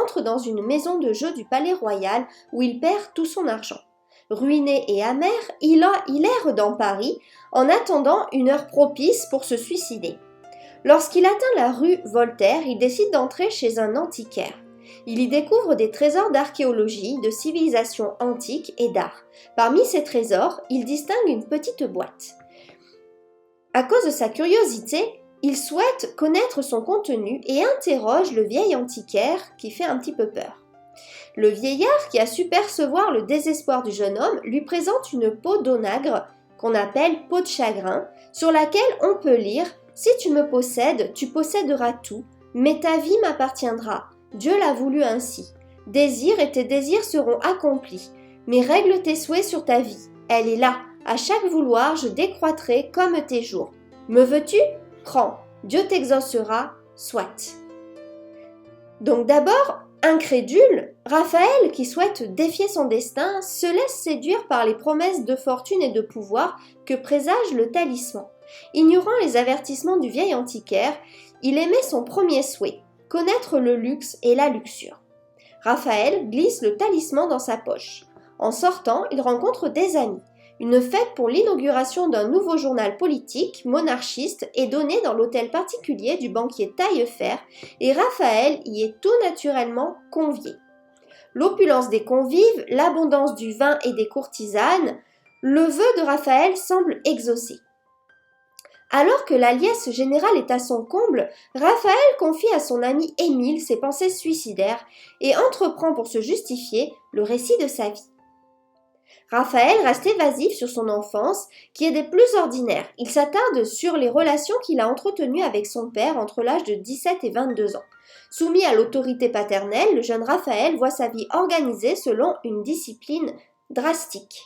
entre dans une maison de jeu du palais royal où il perd tout son argent. Ruiné et amer, il erre dans Paris en attendant une heure propice pour se suicider. Lorsqu'il atteint la rue Voltaire, il décide d'entrer chez un antiquaire. Il y découvre des trésors d'archéologie, de civilisation antique et d'art. Parmi ces trésors, il distingue une petite boîte. À cause de sa curiosité, il souhaite connaître son contenu et interroge le vieil antiquaire qui fait un petit peu peur. Le vieillard, qui a su percevoir le désespoir du jeune homme, lui présente une peau d'onagre qu'on appelle peau de chagrin, sur laquelle on peut lire « Si tu me possèdes, tu posséderas tout, mais ta vie m'appartiendra. Dieu l'a voulu ainsi. Désir et tes désirs seront accomplis, mais règle tes souhaits sur ta vie. Elle est là. À chaque vouloir, je décroîtrai comme tes jours. Me veux-tu ? Prends. Dieu t'exaucera, soit. » Donc d'abord, incrédule, Raphaël, qui souhaite défier son destin, se laisse séduire par les promesses de fortune et de pouvoir que présage le talisman. Ignorant les avertissements du vieil antiquaire, il émet son premier souhait, connaître le luxe et la luxure. Raphaël glisse le talisman dans sa poche. En sortant, il rencontre des amis. Une fête pour l'inauguration d'un nouveau journal politique monarchiste est donnée dans l'hôtel particulier du banquier Taillefer et Raphaël y est tout naturellement convié. L'opulence des convives, l'abondance du vin et des courtisanes, le vœu de Raphaël semble exaucé. Alors que la liesse générale est à son comble, Raphaël confie à son ami Émile ses pensées suicidaires et entreprend pour se justifier le récit de sa vie. Raphaël reste évasif sur son enfance, qui est des plus ordinaires. Il s'attarde sur les relations qu'il a entretenues avec son père entre l'âge de 17 et 22 ans. Soumis à l'autorité paternelle, le jeune Raphaël voit sa vie organisée selon une discipline drastique.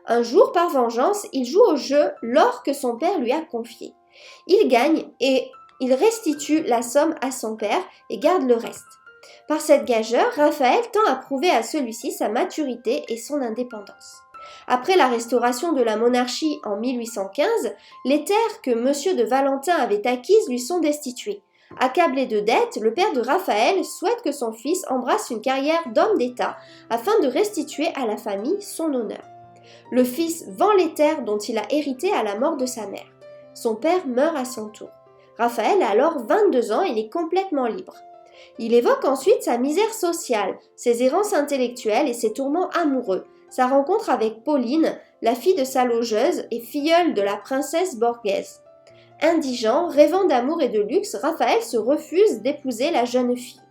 Un jour, par vengeance, il joue au jeu l'or que son père lui a confié. Il gagne et il restitue la somme à son père et garde le reste. Par cette gageure, Raphaël tend à prouver à celui-ci sa maturité et son indépendance. Après la restauration de la monarchie en 1815, les terres que M. de Valentin avait acquises lui sont destituées. Accablé de dettes, le père de Raphaël souhaite que son fils embrasse une carrière d'homme d'État afin de restituer à la famille son honneur. Le fils vend les terres dont il a hérité à la mort de sa mère. Son père meurt à son tour. Raphaël a alors 22 ans et il est complètement libre. Il évoque ensuite sa misère sociale, ses errances intellectuelles et ses tourments amoureux, sa rencontre avec Pauline, la fille de sa logeuse et filleule de la princesse Borghese. Indigent, rêvant d'amour et de luxe, Raphaël se refuse d'épouser la jeune fille,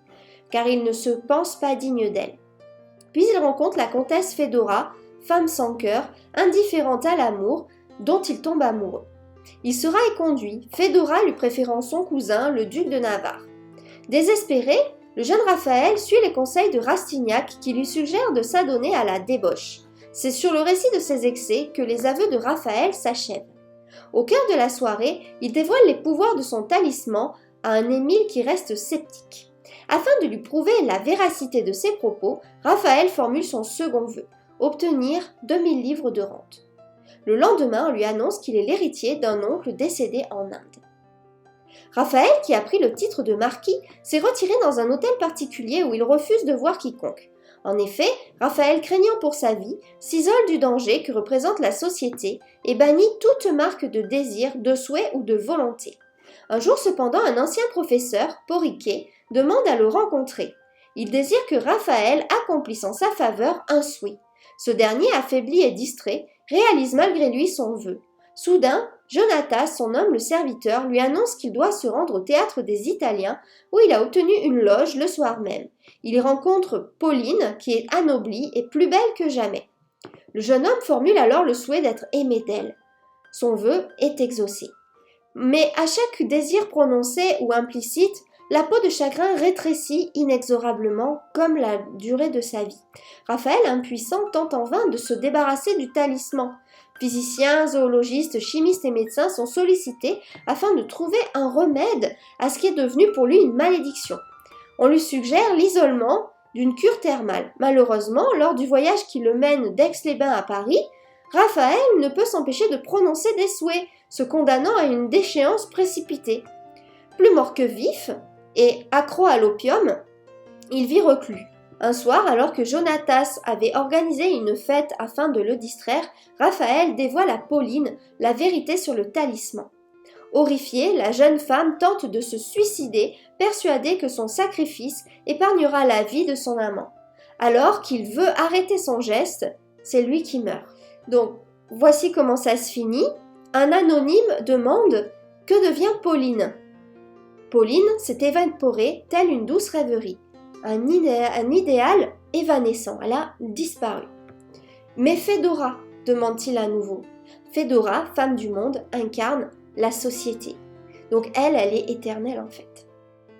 car il ne se pense pas digne d'elle. Puis il rencontre la comtesse Fédora, femme sans cœur, indifférente à l'amour, dont il tombe amoureux. Il sera éconduit, Fédora lui préférant son cousin, le duc de Navarre. Désespéré, le jeune Raphaël suit les conseils de Rastignac qui lui suggère de s'adonner à la débauche. C'est sur le récit de ses excès que les aveux de Raphaël s'achèvent. Au cœur de la soirée, il dévoile les pouvoirs de son talisman à un Émile qui reste sceptique. Afin de lui prouver la véracité de ses propos, Raphaël formule son second vœu, obtenir 2000 livres de rente. Le lendemain, on lui annonce qu'il est l'héritier d'un oncle décédé en Inde. Raphaël, qui a pris le titre de marquis, s'est retiré dans un hôtel particulier où il refuse de voir quiconque. En effet, Raphaël, craignant pour sa vie, s'isole du danger que représente la société et bannit toute marque de désir, de souhait ou de volonté. Un jour cependant, un ancien professeur, Porriquet, demande à le rencontrer. Il désire que Raphaël accomplisse en sa faveur un souhait. Ce dernier, affaibli et distrait, réalise malgré lui son vœu. Soudain, Jonatas, son humble serviteur, lui annonce qu'il doit se rendre au théâtre des Italiens où il a obtenu une loge le soir même. Il y rencontre Pauline, qui est anoblie et plus belle que jamais. Le jeune homme formule alors le souhait d'être aimé d'elle. Son vœu est exaucé. Mais à chaque désir prononcé ou implicite, la peau de chagrin rétrécit inexorablement comme la durée de sa vie. Raphaël, impuissant, tente en vain de se débarrasser du talisman. Physiciens, zoologistes, chimistes et médecins sont sollicités afin de trouver un remède à ce qui est devenu pour lui une malédiction. On lui suggère l'isolement d'une cure thermale. Malheureusement, lors du voyage qui le mène d'Aix-les-Bains à Paris, Raphaël ne peut s'empêcher de prononcer des souhaits, se condamnant à une déchéance précipitée. Plus mort que vif et accro à l'opium, Il vit reclus. Un soir, alors que Jonatas avait organisé une fête afin de le distraire, Raphaël dévoile à Pauline la vérité sur le talisman. Horrifiée, la jeune femme tente de se suicider, persuadée que son sacrifice épargnera la vie de son amant. Alors qu'il veut arrêter son geste, c'est lui qui meurt. Donc, voici comment ça se finit. Un anonyme demande « Que devient Pauline ?» Pauline s'est évaporée telle une douce rêverie. Un idéal évanescent, elle a disparu. Mais Fédora, demande-t-il à nouveau. Fédora, femme du monde, incarne la société. Donc elle est éternelle en fait.